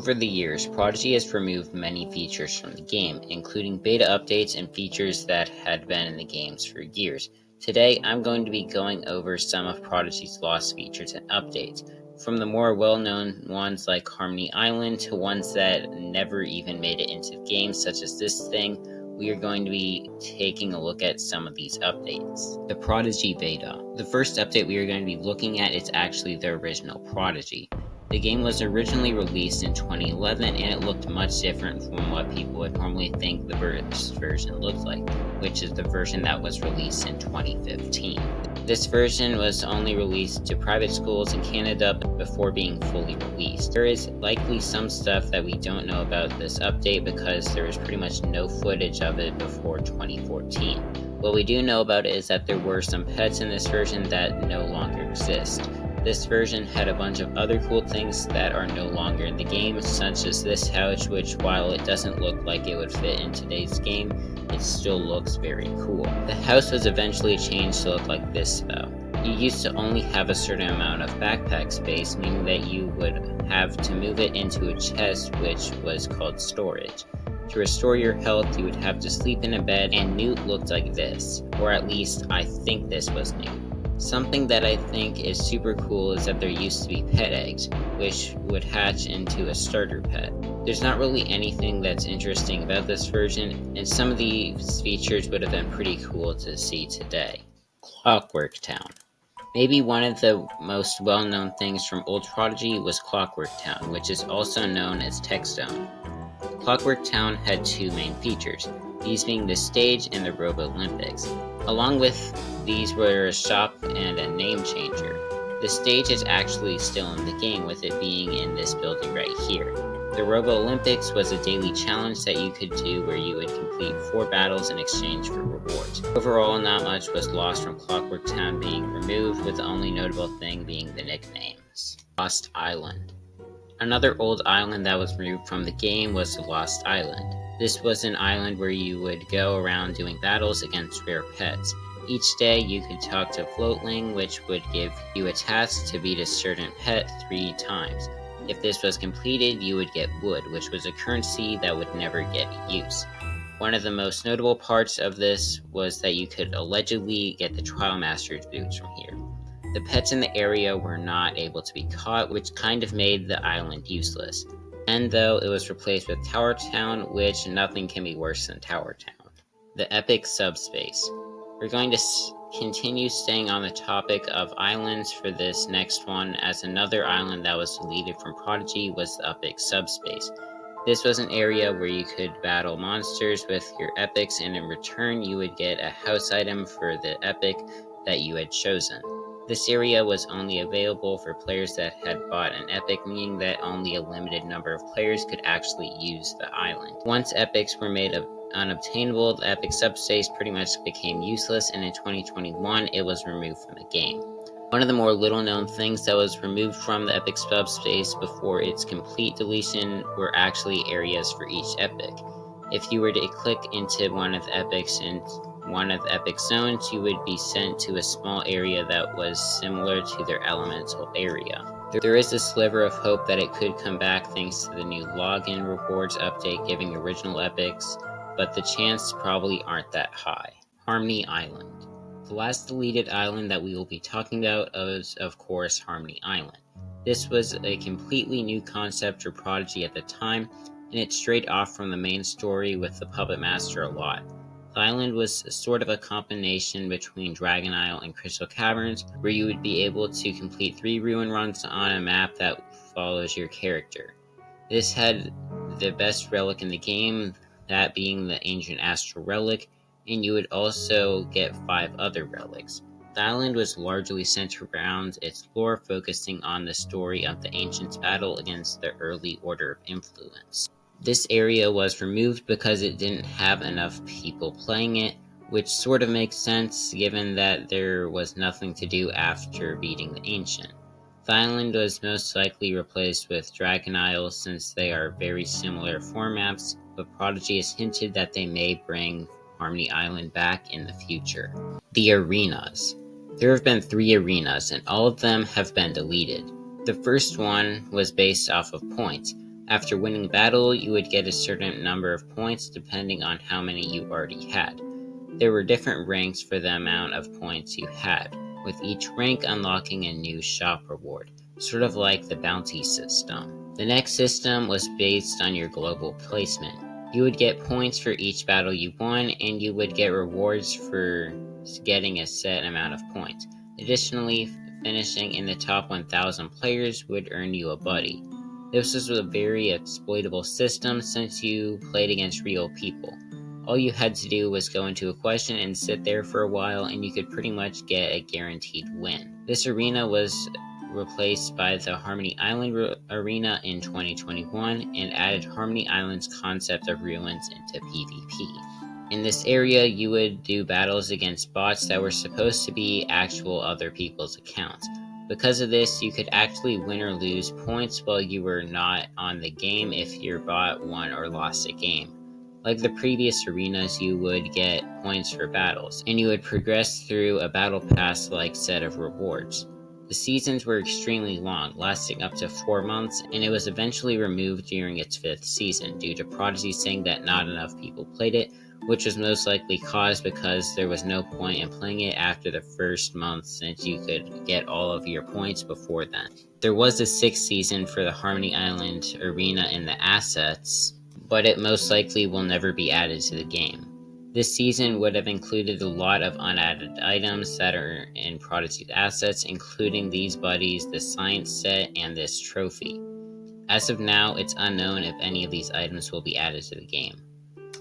Over the years, Prodigy has removed many features from the game, including beta updates and features that had been in the games for years. Today, I'm going to be going over some of Prodigy's lost features and updates, from the more well-known ones like Harmony Island to ones that never even made it into the game, such as this thing. We are going to be taking a look at some of these updates. The Prodigy Beta. The first update we are going to be looking at is actually the original Prodigy. The game was originally released in 2011 and it looked much different from what people would normally think the first version looked like, which is the version that was released in 2015. This version was only released to private schools in Canada before being fully released. There is likely some stuff that we don't know about this update because there was pretty much no footage of it before 2014. What we do know about it is that there were some pets in this version that no longer exist. This version had a bunch of other cool things that are no longer in the game, such as this couch, which while it doesn't look like it would fit in today's game, it still looks very cool. The house was eventually changed to look like this though. You used to only have a certain amount of backpack space, meaning that you would have to move it into a chest, which was called storage. To restore your health, you would have to sleep in a bed, and Newt looked like this, or at least I think this was Newt. Something that I think is super cool is that there used to be pet eggs, which would hatch into a starter pet. There's not really anything that's interesting about this version, and some of these features would have been pretty cool to see today. Clockwork Town. Maybe one of the most well-known things from old Prodigy was Clockwork Town, which is also known as Techstone. Clockwork Town had two main features, these being the stage and the Robo Olympics. Along with these were a shop and a name changer. The stage is actually still in the game, with it being in this building right here. The Robo Olympics was a daily challenge that you could do where you would complete 4 battles in exchange for rewards. Overall, not much was lost from Clockwork Town being removed, with the only notable thing being the nicknames. Lost Island. Another old island that was removed from the game was the Lost Island. This was an island where you would go around doing battles against rare pets. Each day you could talk to Floatling, which would give you a task to beat a certain pet 3 times. If this was completed, you would get wood, which was a currency that would never get used. One of the most notable parts of this was that you could allegedly get the Trial Master's boots from here. The pets in the area were not able to be caught, which kind of made the island useless. And though it was replaced with Tower Town, which nothing can be worse than Tower Town. The Epic Subspace. We're going to continue staying on the topic of islands for this next one, as another island that was deleted from Prodigy was the Epic Subspace. This was an area where you could battle monsters with your epics, and in return you would get a house item for the epic that you had chosen. This area was only available for players that had bought an epic, meaning that only a limited number of players could actually use the island. Once epics were made unobtainable, the Epic Subspace pretty much became useless, and in 2021 it was removed from the game. One of the more little-known things that was removed from the Epic Subspace before its complete deletion were actually areas for each epic. If you were to click into one of the epics in one of the epic zones, you would be sent to a small area that was similar to their elemental area. There is a sliver of hope that it could come back thanks to the new login rewards update giving original epics, but the chances probably aren't that high. Harmony Island. The last deleted island that we will be talking about is, of course, Harmony Island. This was a completely new concept for Prodigy at the time, and it strayed off from the main story with the Puppet Master a lot. The island was sort of a combination between Dragon Isle and Crystal Caverns, where you would be able to complete 3 ruin runs on a map that follows your character. This had the best relic in the game, that being the Ancient Astral Relic, and you would also get 5 other relics. The island was largely centered around its lore, focusing on the story of the Ancients' battle against the early Order of Influence. This area was removed because it didn't have enough people playing it, which sort of makes sense given that there was nothing to do after beating the Ancient. The island was most likely replaced with Dragon Isle since they are very similar formats, but Prodigy has hinted that they may bring Harmony Island back in the future. The Arenas. There have been 3 arenas, and all of them have been deleted. The first one was based off of points. After winning the battle, you would get a certain number of points depending on how many you already had. There were different ranks for the amount of points you had, with each rank unlocking a new shop reward, sort of like the bounty system. The next system was based on your global placement. You would get points for each battle you won, and you would get rewards for getting a set amount of points. Additionally, finishing in the top 1,000 players would earn you a buddy. This was a very exploitable system since you played against real people. All you had to do was go into a question and sit there for a while, and you could pretty much get a guaranteed win. This arena was replaced by the Harmony Island arena in 2021 and added Harmony Island's concept of ruins into PvP. In this area, you would do battles against bots that were supposed to be actual other people's accounts. Because of this, you could actually win or lose points while you were not on the game if your bot won or lost a game. Like the previous arenas, you would get points for battles, and you would progress through a battle pass-like set of rewards. The seasons were extremely long, lasting up to 4 months, and it was eventually removed during its 5th season due to Prodigy saying that not enough people played it, which was most likely caused because there was no point in playing it after the first month since you could get all of your points before then. There was a 6th season for the Harmony Island arena and the assets, but it most likely will never be added to the game. This season would have included a lot of unadded items that are in Prodigy's assets, including these buddies, the science set, and this trophy. As of now, it's unknown if any of these items will be added to the game.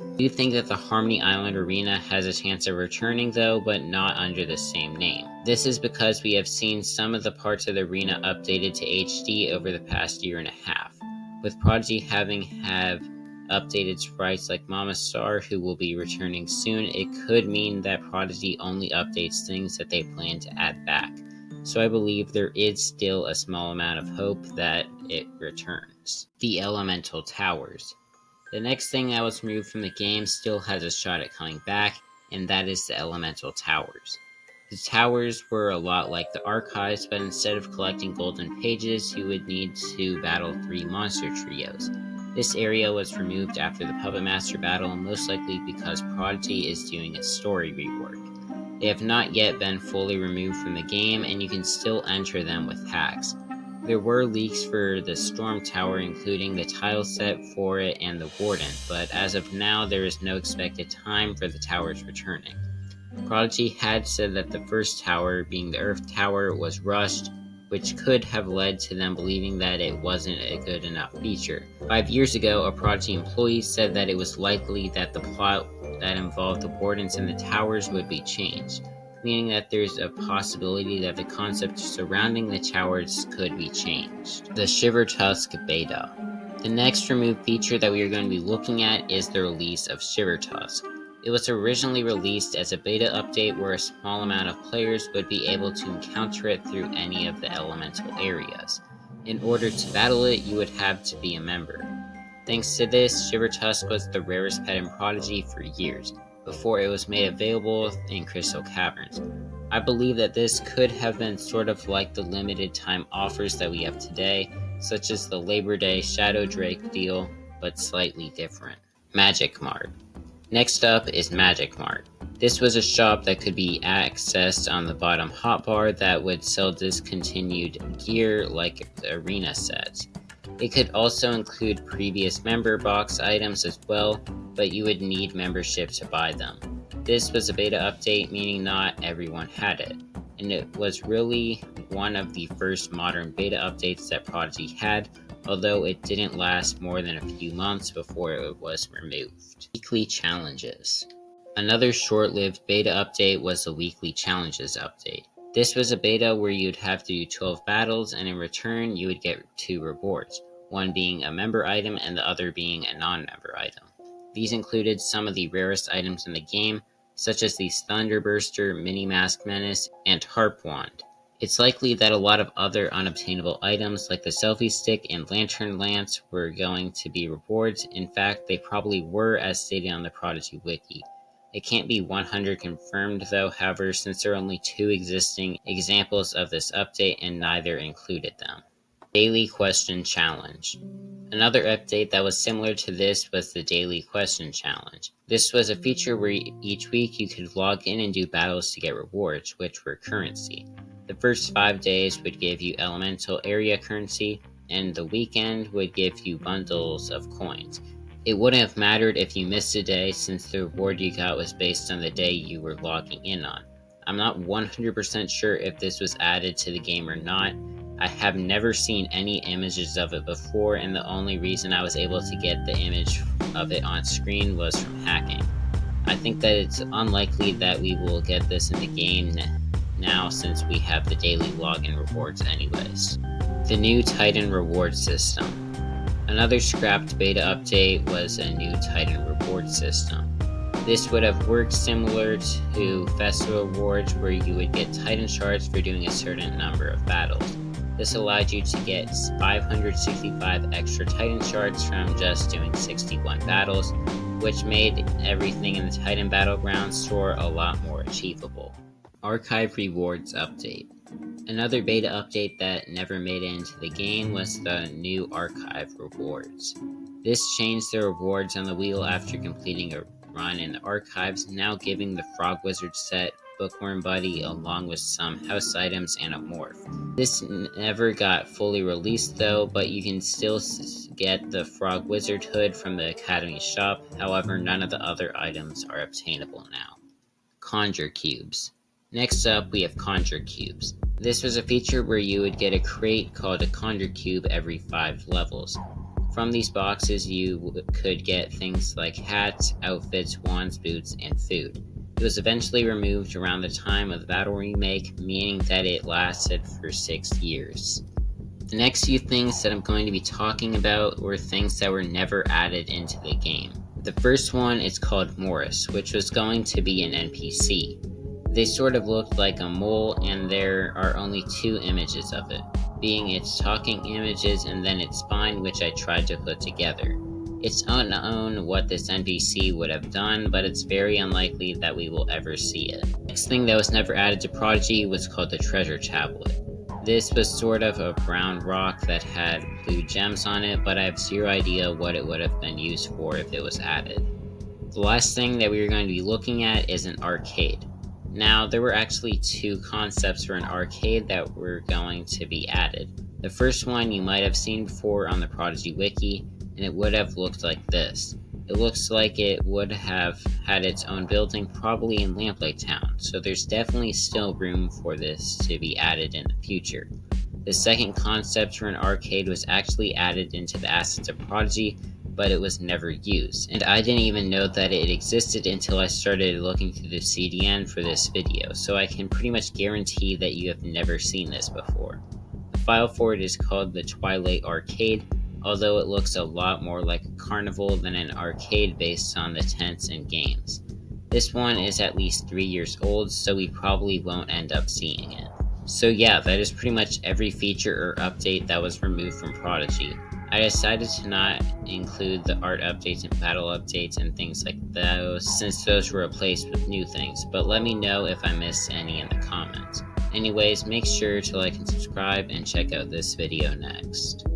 I do think that the Harmony Island arena has a chance of returning though, but not under the same name. This is because we have seen some of the parts of the arena updated to HD over the past year and a half, with Prodigy having updated sprites like Mama Star, who will be returning soon. It could mean that Prodigy only updates things that they plan to add back. So I believe there is still a small amount of hope that it returns. The Elemental Towers. The next thing that was removed from the game still has a shot at coming back, and that is the Elemental Towers. The towers were a lot like the archives, but instead of collecting golden pages, you would need to battle 3 monster trios. This area was removed after the Puppet Master battle, most likely because Prodigy is doing a story rework. They have not yet been fully removed from the game, and you can still enter them with hacks. There were leaks for the Storm Tower, including the tile set for it and the Warden, but as of now, there is no expected time for the towers returning. Prodigy had said that the first tower, being the Earth Tower, was rushed, which could have led to them believing that it wasn't a good enough feature. 5 years ago, a Prodigy employee said that it was likely that the plot that involved the Wardens and the towers would be changed, meaning that there's a possibility that the concept surrounding the towers could be changed. The Shiver Tusk Beta. The next removed feature that we are going to be looking at is the release of Shiver Tusk. It was originally released as a beta update where a small amount of players would be able to encounter it through any of the elemental areas. In order to battle it, you would have to be a member. Thanks to this, Shiver Tusk was the rarest pet in Prodigy for years, before it was made available in Crystal Caverns. I believe that this could have been sort of like the limited time offers that we have today, such as the Labor Day Shadow Drake deal, but slightly different. Magic Mart. Next up is Magic Mart. This was a shop that could be accessed on the bottom hotbar that would sell discontinued gear like the arena sets. It could also include previous member box items as well, but you would need membership to buy them. This was a beta update, meaning not everyone had it, and it was really one of the first modern beta updates that Prodigy had, although it didn't last more than a few months before it was removed. Weekly Challenges. Another short-lived beta update was the Weekly Challenges update. This was a beta where you'd have to do 12 battles, and in return you would get 2 rewards, one being a member item and the other being a non-member item. These included some of the rarest items in the game, such as the Thunderburster, Mini Mask Menace, and Harp Wand. It's likely that a lot of other unobtainable items like the Selfie Stick and Lantern Lance were going to be rewards. In fact, they probably were, as stated on the Prodigy Wiki. It can't be 100% confirmed though, however, since there are only 2 existing examples of this update and neither included them. Daily Question Challenge. Another update that was similar to this was the Daily Question Challenge. This was a feature where each week you could log in and do battles to get rewards, which were currency. The first 5 days would give you elemental area currency, and the weekend would give you bundles of coins. It wouldn't have mattered if you missed a day, since the reward you got was based on the day you were logging in on. I'm not 100% sure if this was added to the game or not. I have never seen any images of it before, and the only reason I was able to get the image of it on screen was from hacking. I think that it's unlikely that we will get this in the game now, since we have the daily login rewards anyways. The new Titan reward system. Another scrapped beta update was a new Titan reward system. This would have worked similar to Festival Rewards, where you would get Titan shards for doing a certain number of battles. This allowed you to get 565 extra Titan shards from just doing 61 battles, which made everything in the Titan Battleground store a lot more achievable. Archive Rewards Update. Another beta update that never made it into the game was the new Archive Rewards. This changed the rewards on the wheel after completing a run in the archives, now giving the Frog Wizard set, Bookworm Buddy, along with some house items and a morph. This never got fully released though, but you can still get the Frog Wizard hood from the Academy shop. However, none of the other items are obtainable now. Conjure Cubes. Next up, we have Conjure Cubes. This was a feature where you would get a crate called a Conjure Cube every 5 levels. From these boxes, you could get things like hats, outfits, wands, boots, and food. It was eventually removed around the time of the Battle Remake, meaning that it lasted for 6 years. The next few things that I'm going to be talking about were things that were never added into the game. The first one is called Morris, which was going to be an NPC. They sort of looked like a mole, and there are only 2 images of it, being its talking images and then its spine, which I tried to put together. It's unknown what this NPC would have done, but it's very unlikely that we will ever see it. Next thing that was never added to Prodigy was called the Treasure Tablet. This was sort of a brown rock that had blue gems on it, but I have zero idea what it would have been used for if it was added. The last thing that we are going to be looking at is an arcade. Now, there were actually 2 concepts for an arcade that were going to be added. The first one you might have seen before on the Prodigy wiki, and it would have looked like this. It looks like it would have had its own building, probably in Lamplight Town, so there's definitely still room for this to be added in the future. The second concept for an arcade was actually added into the assets of Prodigy, but it was never used, and I didn't even know that it existed until I started looking through the CDN for this video, so I can pretty much guarantee that you have never seen this before. The file for it is called the Twilight Arcade, although it looks a lot more like a carnival than an arcade based on the tents and games. This one is at least 3 years old, so we probably won't end up seeing it. So yeah, that is pretty much every feature or update that was removed from Prodigy. I decided to not include the art updates and battle updates and things like those, since those were replaced with new things, but let me know if I missed any in the comments. Anyways, make sure to like and subscribe and check out this video next.